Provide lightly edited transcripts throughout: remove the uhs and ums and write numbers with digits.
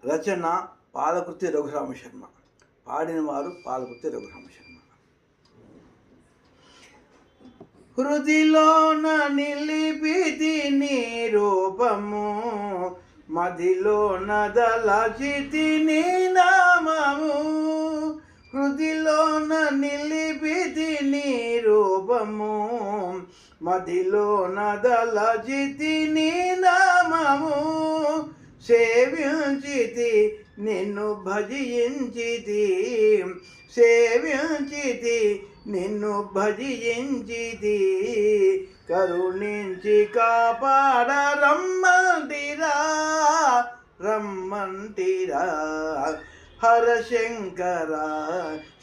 రచన పాలకుర్తి రఘురామ శర్మ. పాడినవారు పాలకుర్తి రఘురామ శర్మ. హృదిలోన నిలిపితి నీ రూపము, మదిలోన దలచితి నీ నామము. హృదిలోన నిలిపితి నీ రూపము, మదిలోన దలచితి నీ నామము. సేవించితి నిన్ను భజించితి, సేవించితి నిన్ను భజించితి. కరుణించి కాపాడ రమ్మంటిరా, రమ్మంటిరా. హర శంకర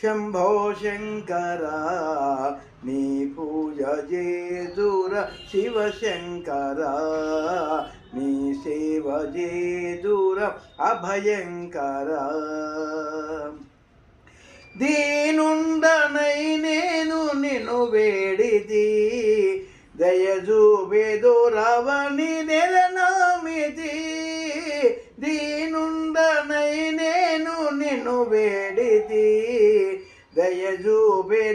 శంభో శంకర, నీ పూజ చేదుర శివశంకర. నీ సేవ చేదుర అభయంకర. దీనుండనై నేను నిన్ను వేడితి, దయజూబెదొరవని నెలనామితి. దీనుండనై నేను నిన్ను వేడితి, దయజూబెదొరవని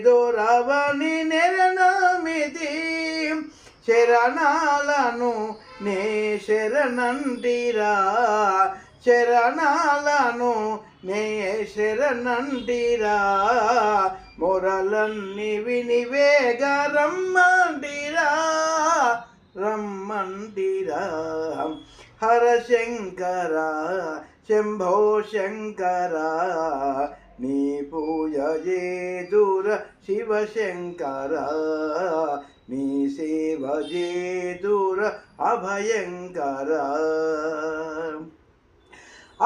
నెలనామితి. శరణాలను నే శరణంటిరా, శరణాలను నే శరణంటిరా. మొరలన్ని వినివేగ రమ్మంటిరా, రమ్మంటిరా. హర శంకర శంభో శంకర, నీ పూజ చేదుర శివశంకర. నీ సేవ చేదుర అభయంకర.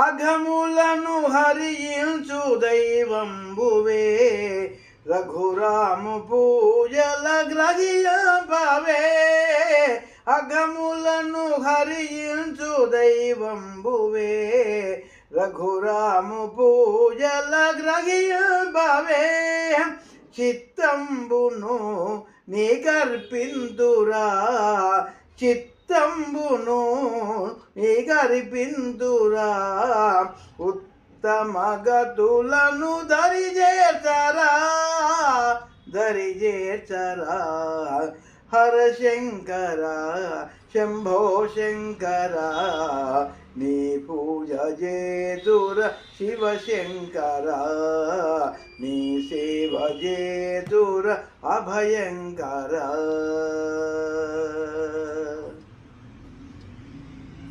అఘములను హరించు దైవంబువే, రఘురాము పూజల గ్రహింపవే. అఘములను హరించు దైవంబువే, రఘురాము పూజల గ్రహింపవే. చిత్తంబును నీకర్పింతురా, చిత్తంబును నీకర్పింతురా. ఉత్తమ గతులను దరిచేర్చరా, దరిచేర్చరా. హర శంకర శంభో శంకర, నీ పూజ చేదుర శివశంకర. నీ సేవ చేదుర అభయంకర.